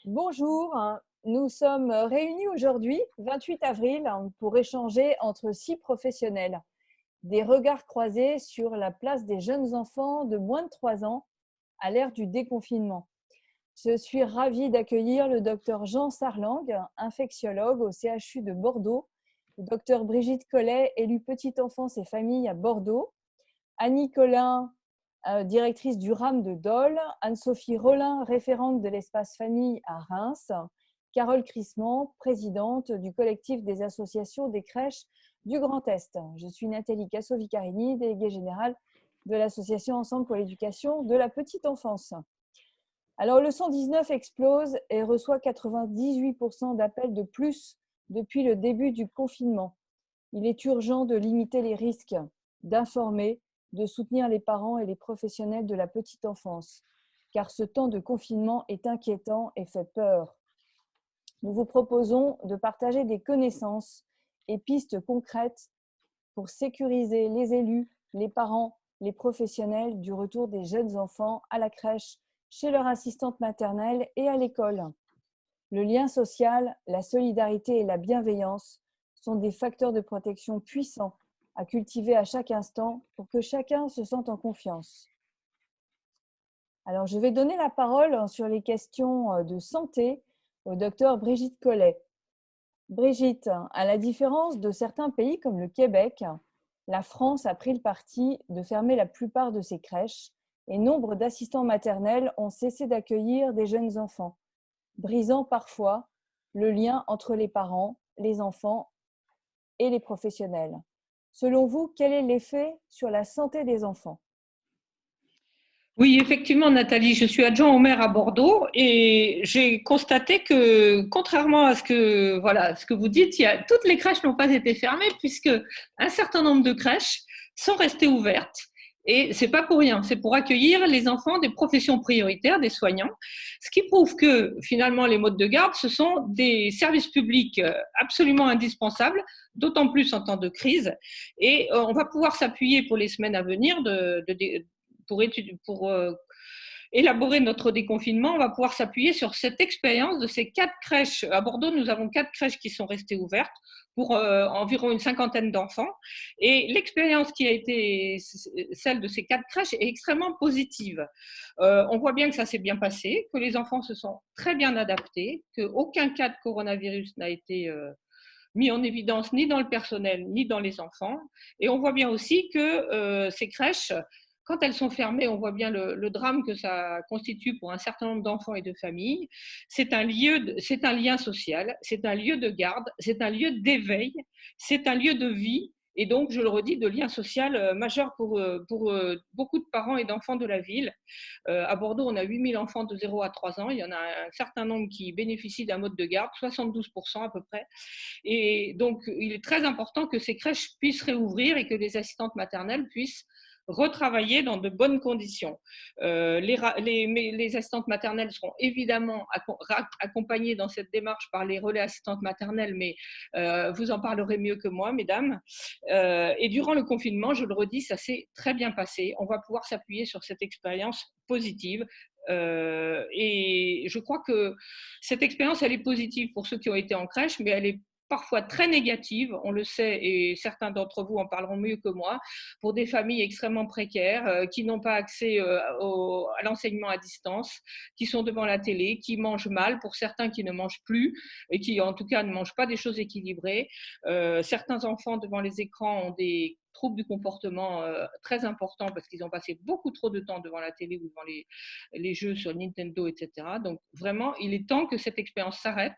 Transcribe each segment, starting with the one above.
Bonjour, nous sommes réunis aujourd'hui, 28 avril, pour échanger entre 6 professionnels. Des regards croisés sur la place des jeunes enfants de moins de 3 ans à l'ère du déconfinement. Je suis ravie d'accueillir le docteur Jean Sarlang, infectiologue au CHU de Bordeaux, le docteur Brigitte Collet, élue petite enfance et famille à Bordeaux, Annie Collin, directrice du RAM de Dole, Anne-Sophie Rollin, référente de l'espace famille à Reims, Carole Crissement, présidente du collectif des associations des crèches du Grand Est. Je suis Nathalie Casso-Vicarini, déléguée générale de l'association Ensemble pour l'éducation de la petite enfance. Alors, le 119 explose et reçoit 98% d'appels de plus depuis le début du confinement. Il est urgent de limiter les risques, d'informer, de soutenir les parents et les professionnels de la petite enfance, car ce temps de confinement est inquiétant et fait peur. Nous vous proposons de partager des connaissances et pistes concrètes pour sécuriser les élus, les parents, les professionnels du retour des jeunes enfants à la crèche, chez leur assistante maternelle et à l'école. Le lien social, la solidarité et la bienveillance sont des facteurs de protection puissants à cultiver à chaque instant pour que chacun se sente en confiance. Alors, je vais donner la parole sur les questions de santé au docteur Brigitte Collet. Brigitte, à la différence de certains pays comme le Québec, la France a pris le parti de fermer la plupart de ses crèches et nombre d'assistants maternels ont cessé d'accueillir des jeunes enfants, brisant parfois le lien entre les parents, les enfants et les professionnels. Selon vous, quel est l'effet sur la santé des enfants? Oui, effectivement, Nathalie, je suis adjoint au maire à Bordeaux et j'ai constaté que, contrairement à ce que vous dites, toutes les crèches n'ont pas été fermées puisque un certain nombre de crèches sont restées ouvertes. Et c'est pas pour rien, c'est pour accueillir les enfants des professions prioritaires, des soignants, ce qui prouve que finalement les modes de garde, ce sont des services publics absolument indispensables, d'autant plus en temps de crise. Et on va pouvoir s'appuyer pour les semaines à venir pour élaborer notre déconfinement, on va pouvoir s'appuyer sur cette expérience de ces 4 crèches. À Bordeaux, nous avons 4 crèches qui sont restées ouvertes pour environ une cinquantaine d'enfants. Et l'expérience qui a été celle de ces 4 crèches est extrêmement positive. On voit bien que ça s'est bien passé, que les enfants se sont très bien adaptés, qu'aucun cas de coronavirus n'a été mis en évidence ni dans le personnel ni dans les enfants. Et on voit bien aussi que ces crèches, quand elles sont fermées, on voit bien le drame que ça constitue pour un certain nombre d'enfants et de familles. C'est un lien social, c'est un lieu de garde, c'est un lieu d'éveil, c'est un lieu de vie. Et donc, je le redis, de lien social majeur pour beaucoup de parents et d'enfants de la ville. À Bordeaux, on a 8000 enfants de 0 à 3 ans. Il y en a un certain nombre qui bénéficient d'un mode de garde, 72% à peu près. Et donc, il est très important que ces crèches puissent réouvrir et que les assistantes maternelles puissent retravailler dans de bonnes conditions. Les assistantes maternelles seront évidemment accompagnées dans cette démarche par les relais assistantes maternelles, mais vous en parlerez mieux que moi, mesdames. Et durant le confinement, je le redis, ça s'est très bien passé. On va pouvoir s'appuyer sur cette expérience positive. Et je crois que cette expérience, elle est positive pour ceux qui ont été en crèche, mais elle est parfois très négative, on le sait, et certains d'entre vous en parleront mieux que moi, pour des familles extrêmement précaires, qui n'ont pas accès à l'enseignement à distance, qui sont devant la télé, qui mangent mal, pour certains qui ne mangent plus, et qui en tout cas ne mangent pas des choses équilibrées. Certains enfants devant les écrans ont des troubles du comportement très importants parce qu'ils ont passé beaucoup trop de temps devant la télé ou devant les jeux sur Nintendo, etc. Donc vraiment, il est temps que cette expérience s'arrête.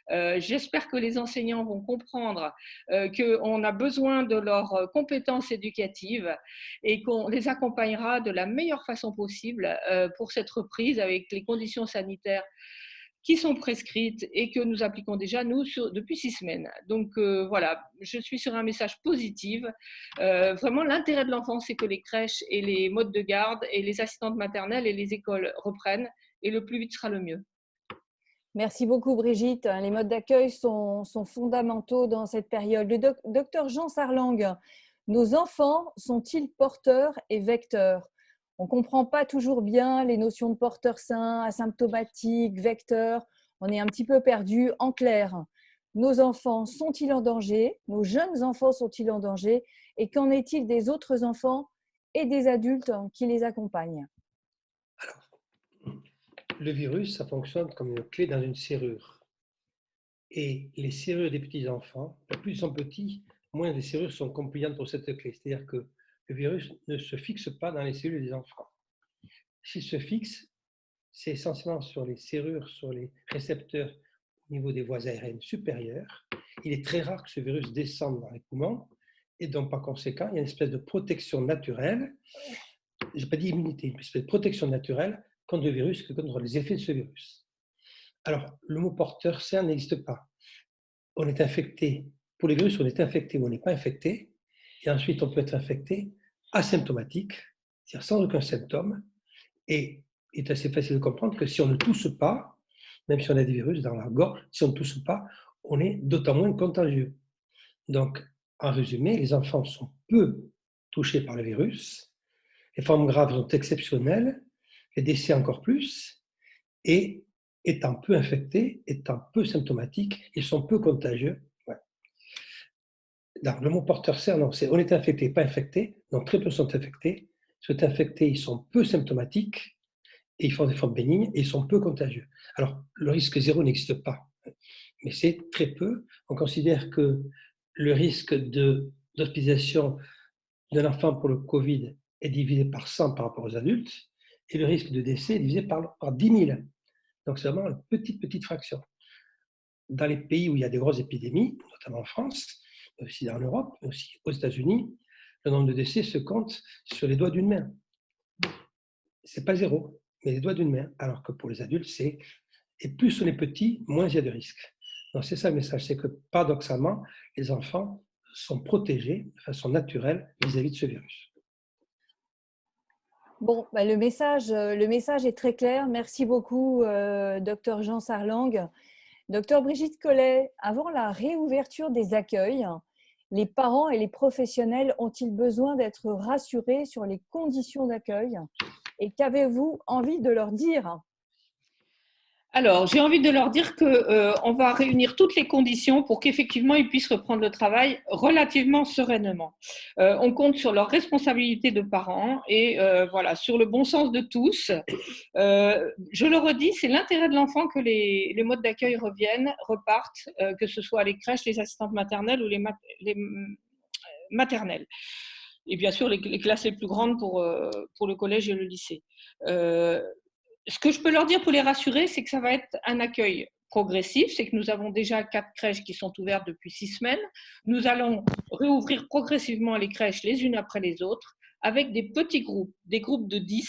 J'espère que les enseignants vont comprendre qu'on a besoin de leurs compétences éducatives et qu'on les accompagnera de la meilleure façon possible pour cette reprise avec les conditions sanitaires qui sont prescrites et que nous appliquons déjà, nous, depuis 6 semaines. Donc voilà, je suis sur un message positif. Vraiment, l'intérêt de l'enfant, c'est que les crèches et les modes de garde et les assistantes maternelles et les écoles reprennent, et le plus vite sera le mieux. Merci beaucoup, Brigitte. Les modes d'accueil sont fondamentaux dans cette période. Le docteur Jean Sarlang, nos enfants sont-ils porteurs et vecteurs? On ne comprend pas toujours bien les notions de porteur sain, asymptomatique, vecteur. On est un petit peu perdu. En clair, nos enfants sont-ils en danger? Nos jeunes enfants sont-ils en danger? Et qu'en est-il des autres enfants et des adultes qui les accompagnent? Le virus, ça fonctionne comme une clé dans une serrure. Et les serrures des petits-enfants, plus ils sont petits, moins les serrures sont compliantes pour cette clé. C'est-à-dire que le virus ne se fixe pas dans les cellules des enfants. S'il se fixe, c'est essentiellement sur les serrures, sur les récepteurs au niveau des voies aériennes supérieures. Il est très rare que ce virus descende dans les poumons, et donc par conséquent, il y a une espèce de protection naturelle, je n'ai pas dit immunité, une espèce de protection naturelle contre le virus, contre les effets de ce virus. Alors, le mot porteur sain n'existe pas. On est infecté, pour les virus, on est infecté ou on n'est pas infecté, et ensuite on peut être infecté asymptomatique, c'est-à-dire sans aucun symptôme, et il est assez facile de comprendre que si on ne tousse pas, même si on a des virus dans la gorge, si on ne tousse pas, on est d'autant moins contagieux. Donc, en résumé, les enfants sont peu touchés par le virus, les formes graves sont exceptionnelles, les décès encore plus, et étant peu infectés, étant peu symptomatiques, ils sont peu contagieux. Ouais. Non, le mot porteur sain, non, c'est on est infecté, pas infecté, donc très peu sont infectés. Ceux infectés, ils sont peu symptomatiques, et ils font des formes bénignes, et ils sont peu contagieux. Alors, le risque zéro n'existe pas, mais c'est très peu. On considère que le risque d'hospitalisation d'un enfant pour le Covid est divisé par 100 par rapport aux adultes, et le risque de décès est divisé par 10 000. Donc, c'est vraiment une petite fraction. Dans les pays où il y a des grosses épidémies, notamment en France, aussi en Europe, mais aussi aux États-Unis, le nombre de décès se compte sur les doigts d'une main. C'est pas zéro, mais les doigts d'une main. Alors que pour les adultes, c'est. Et plus on est petit, moins il y a de risques. Donc, c'est ça le message, c'est que paradoxalement, les enfants sont protégés de façon naturelle vis-à-vis de ce virus. Bon, bah, le message est très clair. Merci beaucoup, docteur Jean Sarlang. Docteur Brigitte Collet, avant la réouverture des accueils, les parents et les professionnels ont-ils besoin d'être rassurés sur les conditions d'accueil? Et qu'avez-vous envie de leur dire? Alors, j'ai envie de leur dire qu'on va réunir toutes les conditions pour qu'effectivement ils puissent reprendre le travail relativement sereinement. On compte sur leur responsabilité de parents et voilà, sur le bon sens de tous. Je le redis, c'est l'intérêt de l'enfant que les modes d'accueil reviennent, repartent, que ce soit les crèches, les assistantes maternelles ou les maternelles. Et bien sûr, les classes les plus grandes pour le collège et le lycée. Ce que je peux leur dire pour les rassurer, c'est que ça va être un accueil progressif, c'est que nous avons déjà 4 crèches qui sont ouvertes depuis 6 semaines. Nous allons réouvrir progressivement les crèches les unes après les autres, avec des petits groupes, des groupes de 10,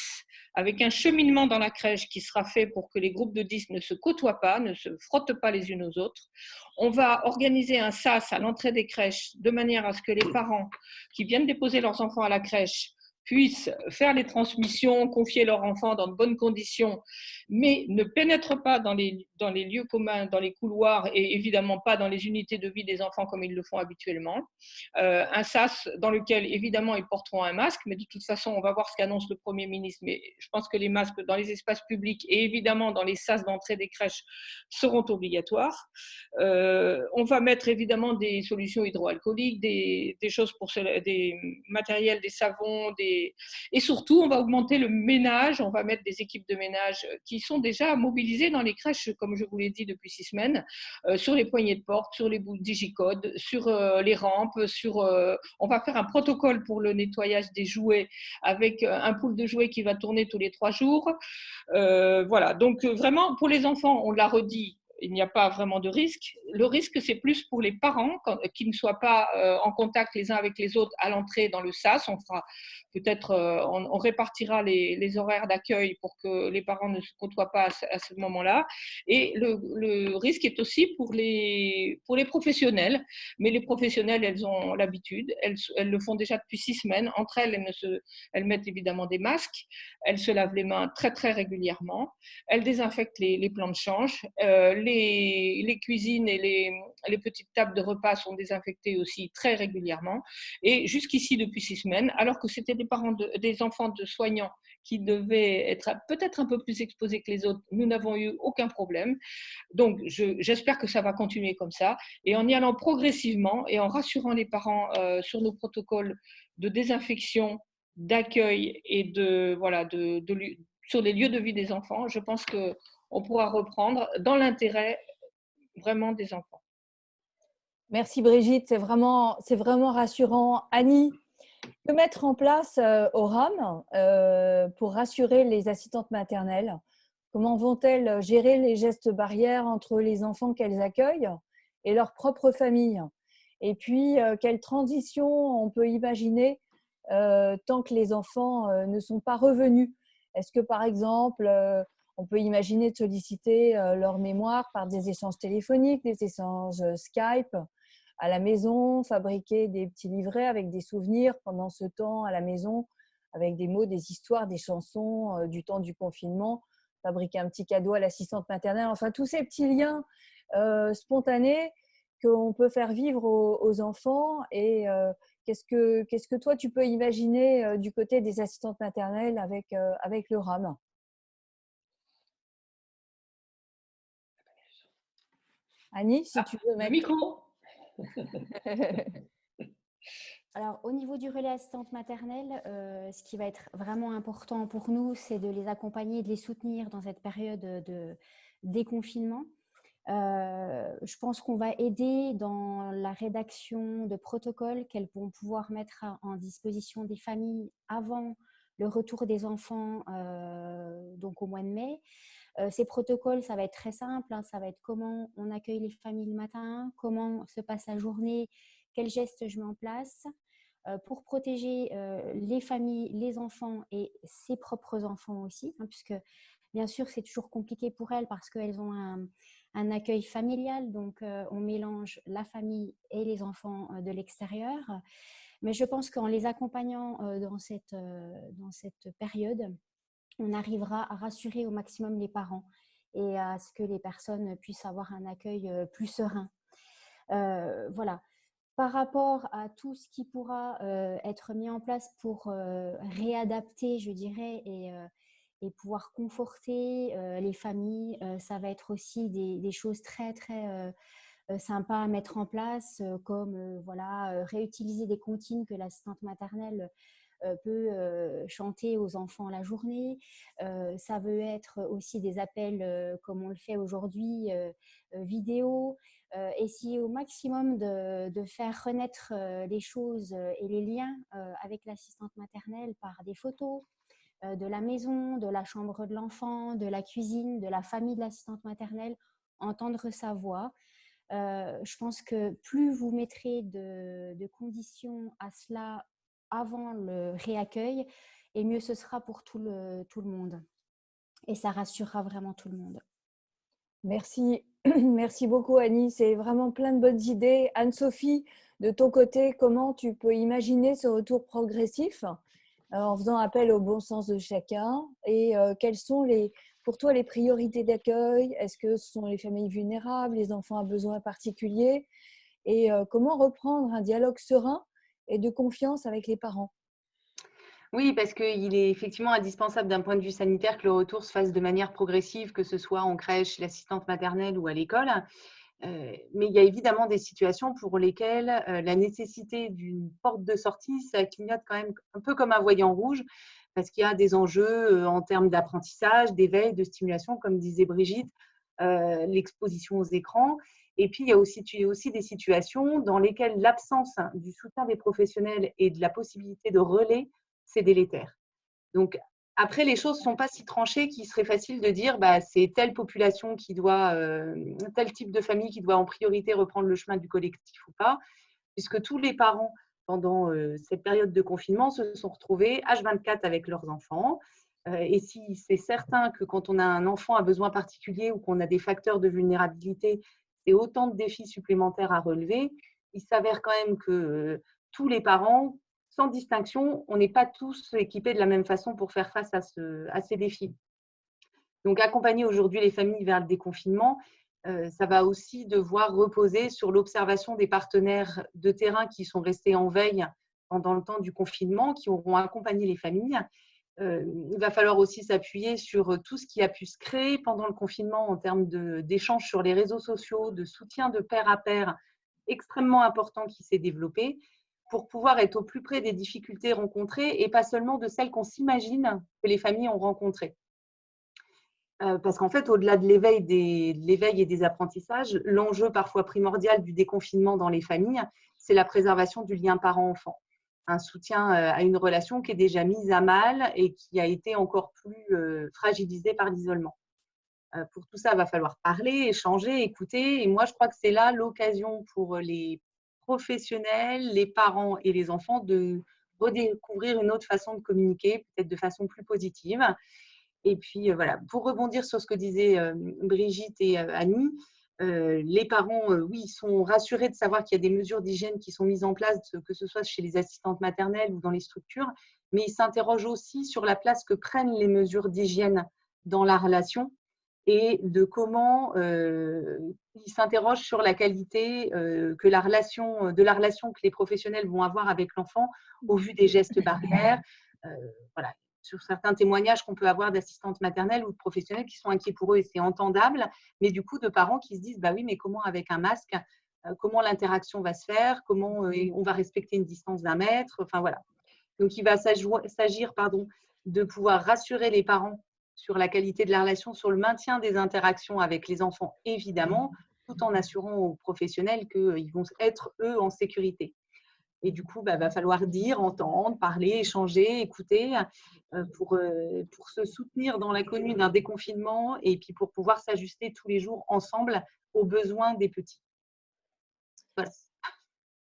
avec un cheminement dans la crèche qui sera fait pour que les groupes de 10 ne se côtoient pas, ne se frottent pas les unes aux autres. On va organiser un SAS à l'entrée des crèches de manière à ce que les parents qui viennent déposer leurs enfants à la crèche puissent faire les transmissions, confier leurs enfants dans de bonnes conditions, mais ne pénètrent pas dans les lieux communs, dans les couloirs et évidemment pas dans les unités de vie des enfants comme ils le font habituellement. Un SAS dans lequel évidemment ils porteront un masque, mais de toute façon on va voir ce qu'annonce le Premier ministre, mais je pense que les masques dans les espaces publics et évidemment dans les SAS d'entrée des crèches seront obligatoires. On va mettre évidemment des solutions hydroalcooliques, des choses pour des matériels, des savons, et surtout on va augmenter le ménage, on va mettre des équipes de ménage qui sont déjà mobilisées dans les crèches, comme je vous l'ai dit depuis 6 semaines, sur les poignées de porte, sur les bouts de digicodes, sur les rampes, on va faire un protocole pour le nettoyage des jouets avec un pool de jouets qui va tourner tous les 3 jours. Voilà, donc vraiment pour les enfants, on l'a redit, il n'y a pas vraiment de risque. Le risque, c'est plus pour les parents qui ne soient pas en contact les uns avec les autres à l'entrée dans le SAS. On fera peut-être, on répartira les horaires d'accueil pour que les parents ne se côtoient pas à ce moment-là. Et le risque est aussi pour les professionnels. Mais les professionnels, elles ont l'habitude. Elles le font déjà depuis 6 semaines. Entre elles, elles mettent évidemment des masques. Elles se lavent les mains très, très régulièrement. Elles désinfectent les plans de change. Les cuisines et les petites tables de repas sont désinfectées aussi très régulièrement. Et jusqu'ici, depuis 6 semaines, alors que c'était des enfants de soignants qui devaient être peut-être un peu plus exposés que les autres, nous n'avons eu aucun problème. Donc, j'espère que ça va continuer comme ça. Et en y allant progressivement et en rassurant les parents sur nos protocoles de désinfection, d'accueil et sur les lieux de vie des enfants, je pense qu'on pourra reprendre dans l'intérêt vraiment des enfants. Merci Brigitte, c'est vraiment rassurant. Annie, que mettre en place au RAM pour rassurer les assistantes maternelles? Comment vont-elles gérer les gestes barrières entre les enfants qu'elles accueillent et leur propre famille? Et puis, quelle transition on peut imaginer tant que les enfants ne sont pas revenus? Est-ce que, par exemple, on peut imaginer de solliciter leur mémoire par des échanges téléphoniques, des échanges Skype à la maison, fabriquer des petits livrets avec des souvenirs pendant ce temps à la maison, avec des mots, des histoires, des chansons du temps du confinement, fabriquer un petit cadeau à l'assistante maternelle, enfin tous ces petits liens spontanés qu'on peut faire vivre aux enfants. Et qu'est-ce que toi tu peux imaginer du côté des assistantes maternelles avec le RAM? Annie, si tu veux Le mettre… micro. Alors, au niveau du relais assistante maternelle, ce qui va être vraiment important pour nous, c'est de les accompagner, de les soutenir dans cette période de déconfinement. Je pense qu'on va aider dans la rédaction de protocoles qu'elles vont pouvoir mettre en disposition des familles avant le retour des enfants, donc au mois de mai. Ces protocoles, ça va être très simple, hein, ça va être comment on accueille les familles le matin, comment se passe la journée, quels gestes je mets en place pour protéger les familles, les enfants et ses propres enfants aussi, hein, puisque bien sûr c'est toujours compliqué pour elles parce qu'elles ont un accueil familial, donc on mélange la famille et les enfants de l'extérieur. Mais je pense qu'en les accompagnant dans cette période, on arrivera à rassurer au maximum les parents et à ce que les personnes puissent avoir un accueil plus serein. Voilà. Par rapport à tout ce qui pourra être mis en place pour réadapter, je dirais, et pouvoir conforter les familles, ça va être aussi des choses très, très sympas à mettre en place, comme voilà, réutiliser des comptines que l'assistante maternelle peut chanter aux enfants la journée. Ça veut être aussi des appels comme on le fait aujourd'hui, vidéo. Essayer au maximum de faire renaître les choses et les liens avec l'assistante maternelle par des photos de la maison, de la chambre de l'enfant, de la cuisine, de la famille de l'assistante maternelle, entendre sa voix. Je pense que plus vous mettrez de conditions à cela avant le réaccueil, et mieux ce sera pour tout le monde. Et ça rassurera vraiment tout le monde. Merci. Merci beaucoup Annie, c'est vraiment plein de bonnes idées. Anne-Sophie, de ton côté, comment tu peux imaginer ce retour progressif en faisant appel au bon sens de chacun? Et quelles sont pour toi les priorités d'accueil? Est-ce que ce sont les familles vulnérables, les enfants à besoins particuliers? Et comment reprendre un dialogue serein et de confiance avec les parents? Oui, parce qu'il est effectivement indispensable d'un point de vue sanitaire que le retour se fasse de manière progressive, que ce soit en crèche, chez l'assistante maternelle ou à l'école. Mais il y a évidemment des situations pour lesquelles la nécessité d'une porte de sortie, ça clignote quand même un peu comme un voyant rouge, parce qu'il y a des enjeux en termes d'apprentissage, d'éveil, de stimulation, comme disait Brigitte, l'exposition aux écrans. Et puis, il y a aussi des situations dans lesquelles l'absence du soutien des professionnels et de la possibilité de relais, c'est délétère. Donc, après, les choses ne sont pas si tranchées qu'il serait facile de dire c'est telle population qui doit, tel type de famille qui doit en priorité reprendre le chemin du collectif ou pas, puisque tous les parents, pendant cette période de confinement, se sont retrouvés H24 avec leurs enfants. Et si c'est certain que quand on a un enfant à besoin particulier ou qu'on a des facteurs de vulnérabilité, c'est autant de défis supplémentaires à relever, il s'avère quand même que tous les parents, sans distinction, on n'est pas tous équipés de la même façon pour faire face à ces défis. Donc, accompagner aujourd'hui les familles vers le déconfinement, ça va aussi devoir reposer sur l'observation des partenaires de terrain qui sont restés en veille pendant le temps du confinement, qui auront accompagné les familles Il va falloir aussi s'appuyer sur tout ce qui a pu se créer pendant le confinement en termes d'échanges sur les réseaux sociaux, de soutien de pair à pair extrêmement important qui s'est développé pour pouvoir être au plus près des difficultés rencontrées et pas seulement de celles qu'on s'imagine que les familles ont rencontrées. Parce qu'en fait, au-delà de l'éveil et des apprentissages, l'enjeu parfois primordial du déconfinement dans les familles, c'est la préservation du lien parent-enfant. Un soutien à une relation qui est déjà mise à mal et qui a été encore plus fragilisée par l'isolement. Pour tout ça, il va falloir parler, échanger, écouter. Et moi, je crois que c'est là l'occasion pour les professionnels, les parents et les enfants de redécouvrir une autre façon de communiquer, peut-être de façon plus positive. Et puis, voilà, pour rebondir sur ce que disaient Brigitte et Annie, les parents, oui, sont rassurés de savoir qu'il y a des mesures d'hygiène qui sont mises en place, que ce soit chez les assistantes maternelles ou dans les structures, mais ils s'interrogent aussi sur la place que prennent les mesures d'hygiène dans la relation et de comment ils s'interrogent sur la qualité de la relation que les professionnels vont avoir avec l'enfant au vu des gestes barrières. Voilà. Sur certains témoignages qu'on peut avoir d'assistantes maternelles ou de professionnels qui sont inquiets pour eux et c'est entendable, mais du coup de parents qui se disent bah oui mais comment avec un masque, comment l'interaction va se faire, comment on va respecter une distance d'1 mètre, enfin voilà. Donc il va s'agir de pouvoir rassurer les parents sur la qualité de la relation, sur le maintien des interactions avec les enfants évidemment, tout en assurant aux professionnels qu'ils vont être eux en sécurité. Et du coup, va falloir dire, entendre, parler, échanger, écouter pour se soutenir dans l'inconnu d'un déconfinement et puis pour pouvoir s'ajuster tous les jours ensemble aux besoins des petits. Voilà.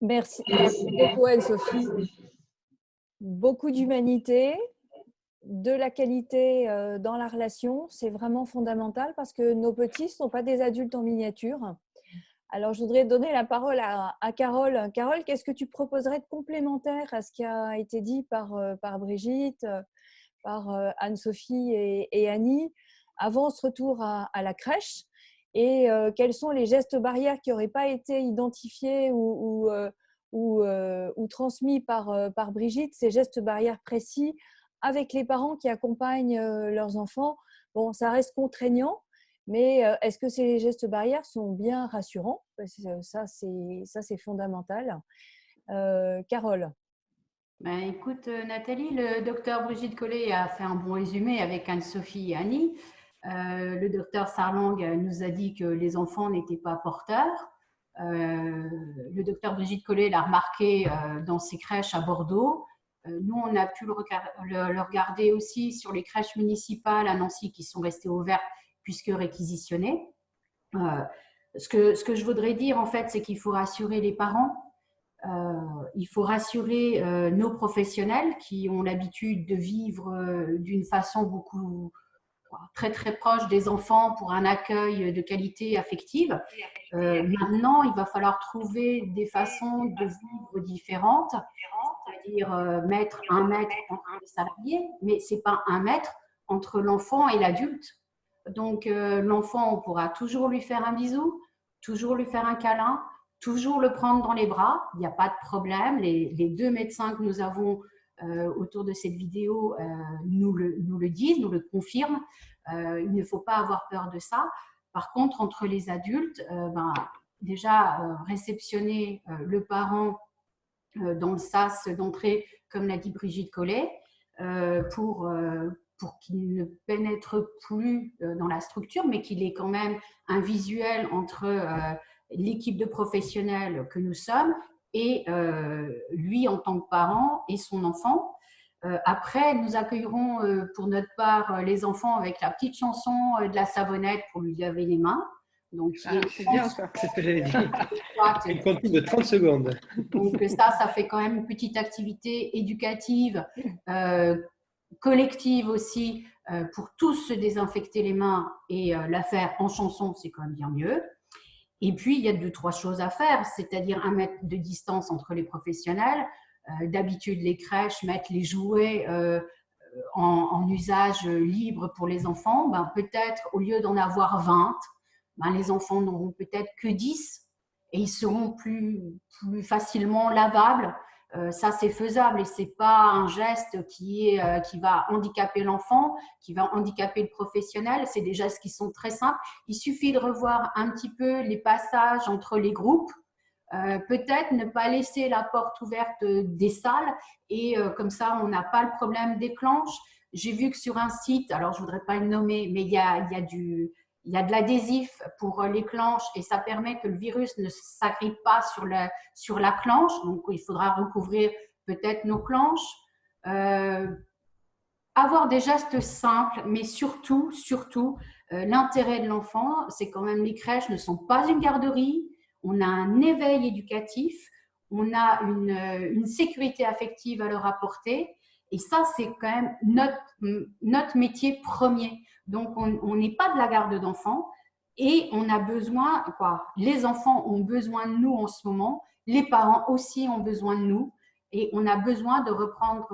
Merci beaucoup Anne-Sophie. Beaucoup d'humanité, de la qualité dans la relation, c'est vraiment fondamental parce que nos petits ne sont pas des adultes en miniature. Alors, je voudrais donner la parole à Carole. Carole, qu'est-ce que tu proposerais de complémentaire à ce qui a été dit par Brigitte, par Anne-Sophie et Annie avant ce retour à la crèche? Et quels sont les gestes barrières qui n'auraient pas été identifiés ou transmis par Brigitte, ces gestes barrières précis avec les parents qui accompagnent leurs enfants? Bon, ça reste contraignant. Mais est-ce que ces gestes barrières sont bien rassurants? Ça, c'est fondamental. Carole. Ben, écoute, Nathalie, le docteur Brigitte Collet a fait un bon résumé avec Anne-Sophie et Annie. Le docteur Sarlang nous a dit que les enfants n'étaient pas porteurs. Le docteur Brigitte Collet l'a remarqué dans ses crèches à Bordeaux. Nous, on a pu le regarder aussi sur les crèches municipales à Nancy qui sont restées ouvertes puisque réquisitionnées. Ce que je voudrais dire, en fait, c'est qu'il faut rassurer les parents, il faut rassurer nos professionnels qui ont l'habitude de vivre d'une façon très très proche des enfants pour un accueil de qualité affective. Maintenant, il va falloir trouver des façons de vivre différentes, c'est-à-dire mettre 1 mètre entre les salariés, mais ce n'est pas 1 mètre entre l'enfant et l'adulte. Donc, l'enfant, on pourra toujours lui faire un bisou, toujours lui faire un câlin, toujours le prendre dans les bras. Il n'y a pas de problème. Les 2 médecins que nous avons autour de cette vidéo nous le disent, nous le confirment. Il ne faut pas avoir peur de ça. Par contre, entre les adultes, déjà réceptionner le parent dans le sas d'entrée, comme l'a dit Brigitte Collet, pour qu'il ne pénètre plus dans la structure, mais qu'il ait quand même un visuel entre l'équipe de professionnels que nous sommes et lui en tant que parent et son enfant. Après, nous accueillerons pour notre part les enfants avec la petite chanson de la savonnette pour lui laver les mains. Donc, c'est bien ça, c'est ce que j'avais dit. Il continue de 30 secondes. Donc ça fait quand même une petite activité éducative, collective aussi, pour tous se désinfecter les mains et la faire en chanson, c'est quand même bien mieux. Et puis, il y a 2-3 choses à faire, c'est-à-dire 1 mètre de distance entre les professionnels. D'habitude, les crèches mettent les jouets en usage libre pour les enfants. Peut-être, au lieu d'en avoir 20, les enfants n'auront peut-être que 10 et ils seront plus facilement lavables. Ça, c'est faisable et c'est pas un geste qui va handicaper l'enfant, qui va handicaper le professionnel. C'est des gestes qui sont très simples. Il suffit de revoir un petit peu les passages entre les groupes. Peut-être ne pas laisser la porte ouverte des salles et comme ça, on n'a pas le problème des clenches. J'ai vu que sur un site, alors je ne voudrais pas le nommer, mais il y a de l'adhésif pour les clenches et ça permet que le virus ne s'agrippe pas sur la clenche. Donc, il faudra recouvrir peut-être nos clenches. Avoir des gestes simples, mais surtout, l'intérêt de l'enfant, c'est quand même les crèches ne sont pas une garderie. On a un éveil éducatif, on a une sécurité affective à leur apporter. Et ça, c'est quand même notre métier premier. Donc, on n'est pas de la garde d'enfants et on a besoin, les enfants ont besoin de nous en ce moment, les parents aussi ont besoin de nous et on a besoin de reprendre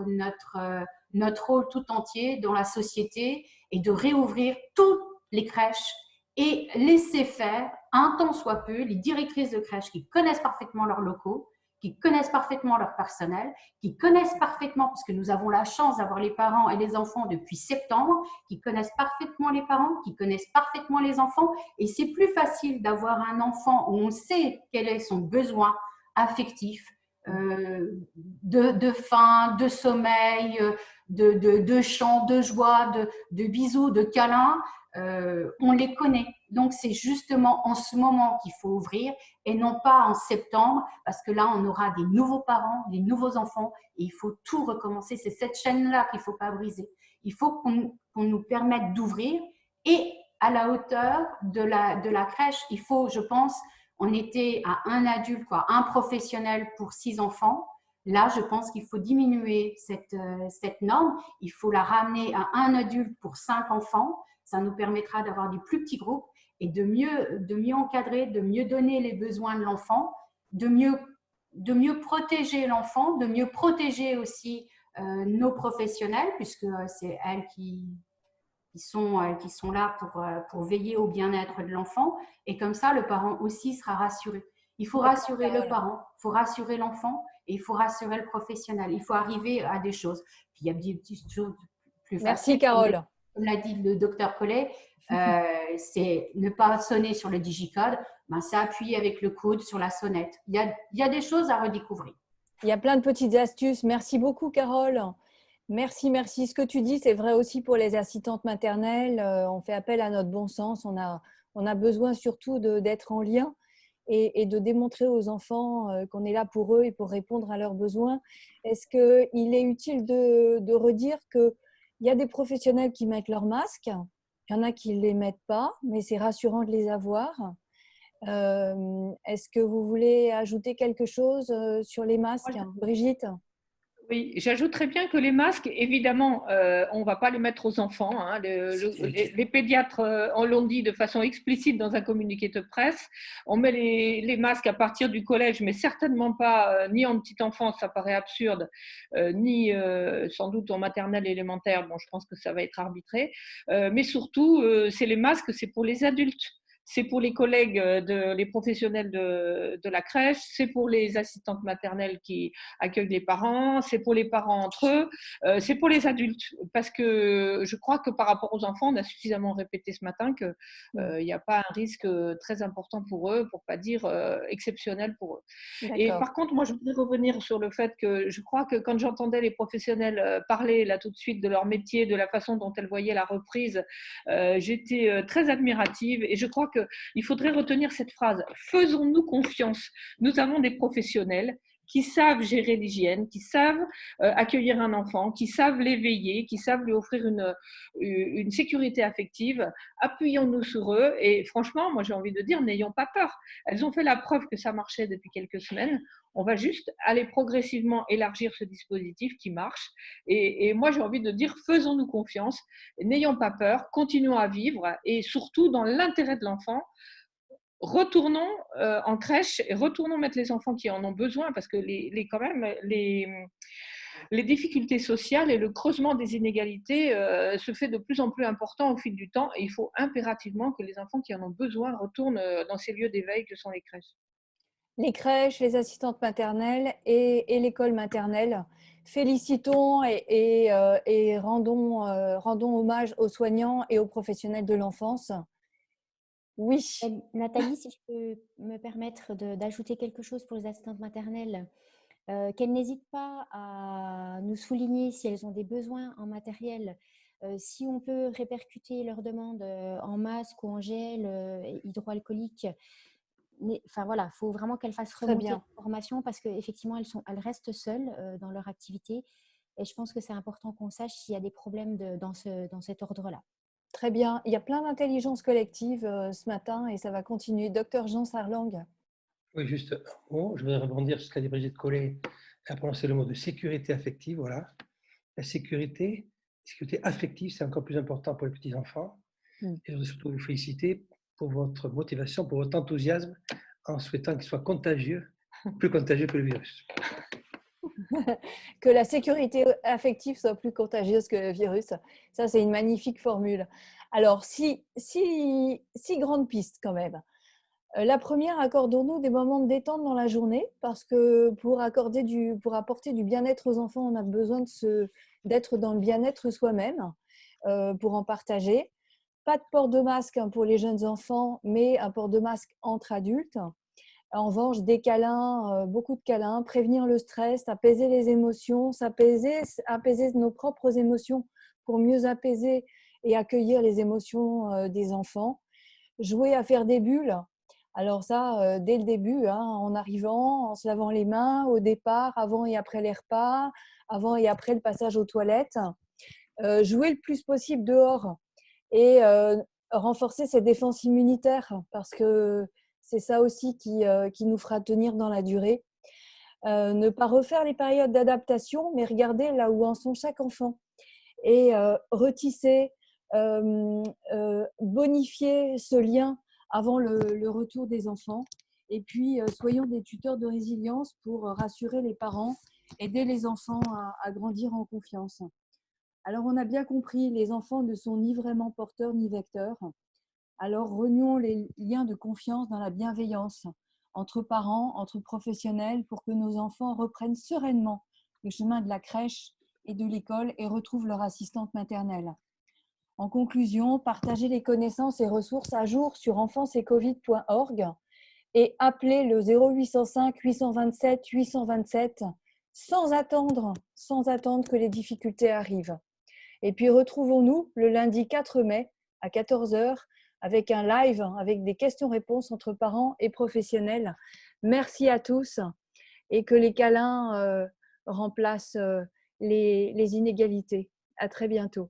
notre rôle tout entier dans la société et de réouvrir toutes les crèches et laisser faire, un temps soit peu, les directrices de crèches qui connaissent parfaitement leurs locaux, qui connaissent parfaitement leur personnel, qui connaissent parfaitement, parce que nous avons la chance d'avoir les parents et les enfants depuis septembre, qui connaissent parfaitement les parents, qui connaissent parfaitement les enfants. Et c'est plus facile d'avoir un enfant où on sait quel est son besoin affectif, de faim, de sommeil, de chant, de joie, de bisous, de câlins. On les connaît. Donc, c'est justement en ce moment qu'il faut ouvrir et non pas en septembre parce que là, on aura des nouveaux parents, des nouveaux enfants et il faut tout recommencer. C'est cette chaîne-là qu'il ne faut pas briser. Il faut qu'on nous permette d'ouvrir et à la hauteur de la crèche, il faut, je pense, on était à un adulte, un professionnel pour 6 enfants. Là, je pense qu'il faut diminuer cette norme. Il faut la ramener à un adulte pour 5 enfants. Ça nous permettra d'avoir des plus petits groupes et de mieux encadrer, de mieux donner les besoins de l'enfant, de mieux protéger l'enfant, de mieux protéger aussi nos professionnels, puisque c'est elles qui sont là pour veiller au bien-être de l'enfant. Et comme ça, le parent aussi sera rassuré. Il faut rassurer le parent, il faut rassurer l'enfant et il faut rassurer le professionnel. Il faut arriver à des choses. Puis il y a des petites choses plus faciles. Merci, Carole. Comme l'a dit le docteur Collet, c'est ne pas sonner sur le digicode, c'est appuyer avec le coude sur la sonnette. Il y a des choses à redécouvrir. Il y a plein de petites astuces. Merci beaucoup, Carole. Merci. Ce que tu dis, c'est vrai aussi pour les assistantes maternelles. On fait appel à notre bon sens. On a besoin surtout d'être en lien et de démontrer aux enfants qu'on est là pour eux et pour répondre à leurs besoins. Est-ce qu'il est utile de redire qu'il y a des professionnels qui mettent leur masque, il y en a qui ne les mettent pas, mais c'est rassurant de les avoir. Est-ce que vous voulez ajouter quelque chose sur les masques, Brigitte ? Oui, j'ajouterais bien que les masques, évidemment, on ne va pas les mettre aux enfants. Hein. Les pédiatres l'ont dit de façon explicite dans un communiqué de presse. On met les masques à partir du collège, mais certainement pas ni en petite enfance, ça paraît absurde, ni sans doute en maternelle élémentaire. Bon, je pense que ça va être arbitré. Mais surtout, c'est les masques, c'est pour les adultes. C'est pour les collègues, les professionnels de la crèche, c'est pour les assistantes maternelles qui accueillent les parents, c'est pour les parents entre eux, c'est pour les adultes. Parce que je crois que par rapport aux enfants, on a suffisamment répété ce matin qu'il n'y a pas un risque très important pour eux, pour ne pas dire exceptionnel pour eux. Et par contre, moi, je voudrais revenir sur le fait que je crois que quand j'entendais les professionnels parler là tout de suite de leur métier, de la façon dont elles voyaient la reprise, j'étais très admirative et je crois que il faudrait retenir cette phrase. Faisons-nous confiance. Nous avons des professionnels qui savent gérer l'hygiène, qui savent accueillir un enfant, qui savent l'éveiller, qui savent lui offrir une sécurité affective. Appuyons-nous sur eux et franchement, moi j'ai envie de dire, n'ayons pas peur. Elles ont fait la preuve que ça marchait depuis quelques semaines. On va juste aller progressivement élargir ce dispositif qui marche. Et moi, j'ai envie de dire, faisons-nous confiance, n'ayons pas peur, continuons à vivre et surtout dans l'intérêt de l'enfant, retournons en crèche et retournons mettre les enfants qui en ont besoin parce que quand même, les difficultés sociales et le creusement des inégalités se fait de plus en plus important au fil du temps et il faut impérativement que les enfants qui en ont besoin retournent dans ces lieux d'éveil que sont les crèches. les crèches, les assistantes maternelles et l'école maternelle. Félicitons et rendons hommage aux soignants et aux professionnels de l'enfance. Oui, Nathalie, si je peux me permettre d'ajouter quelque chose pour les assistantes maternelles, qu'elles n'hésitent pas à nous souligner si elles ont des besoins en matériel, si on peut répercuter leurs demandes en masque ou en gel hydroalcoolique. Enfin voilà, il faut vraiment qu'elles fassent très remonter bien. l'information parce qu'effectivement, elles restent seules dans leur activité. Et je pense que c'est important qu'on sache s'il y a des problèmes dans cet ordre-là. Très bien. Il y a plein d'intelligence collective ce matin et ça va continuer. Docteur Jean Sarlang. Oui, juste un mot. Je voudrais rebondir sur ce qu'a dit Brigitte Collet. Elle a prononcé le mot de sécurité affective. Voilà. La sécurité affective, c'est encore plus important pour les petits-enfants. Et je voudrais surtout vous féliciter pour votre motivation, pour votre enthousiasme, en souhaitant qu'il soit contagieux, plus contagieux que le virus. Que la sécurité affective soit plus contagieuse que le virus. Ça, c'est une magnifique formule. Alors, six grandes pistes quand même. La première, accordons-nous des moments de détente dans la journée parce que pour apporter du bien-être aux enfants, on a besoin d'être dans le bien-être soi-même pour en partager. Pas de port de masque pour les jeunes enfants, mais un port de masque entre adultes. En revanche, des câlins, beaucoup de câlins, prévenir le stress, apaiser les émotions, apaiser nos propres émotions pour mieux apaiser et accueillir les émotions des enfants. Jouer à faire des bulles. Alors ça, dès le début, en arrivant, en se lavant les mains, au départ, avant et après les repas, avant et après le passage aux toilettes. Jouer le plus possible dehors et renforcer ses défenses immunitaires parce que c'est ça aussi qui nous fera tenir dans la durée. Ne pas refaire les périodes d'adaptation, mais regarder là où en sont chaque enfant et retisser, bonifier ce lien avant le retour des enfants. Et puis, soyons des tuteurs de résilience pour rassurer les parents, aider les enfants à grandir en confiance. Alors, on a bien compris, les enfants ne sont ni vraiment porteurs ni vecteurs. Alors, renouons les liens de confiance dans la bienveillance entre parents, entre professionnels, pour que nos enfants reprennent sereinement le chemin de la crèche et de l'école et retrouvent leur assistante maternelle. En conclusion, partagez les connaissances et ressources à jour sur enfancesetcovid.org et appelez le 0805 827 827 sans attendre que les difficultés arrivent. Et puis, retrouvons-nous le lundi 4 mai à 14h avec un live, avec des questions-réponses entre parents et professionnels. Merci à tous et que les câlins remplacent les inégalités. À très bientôt.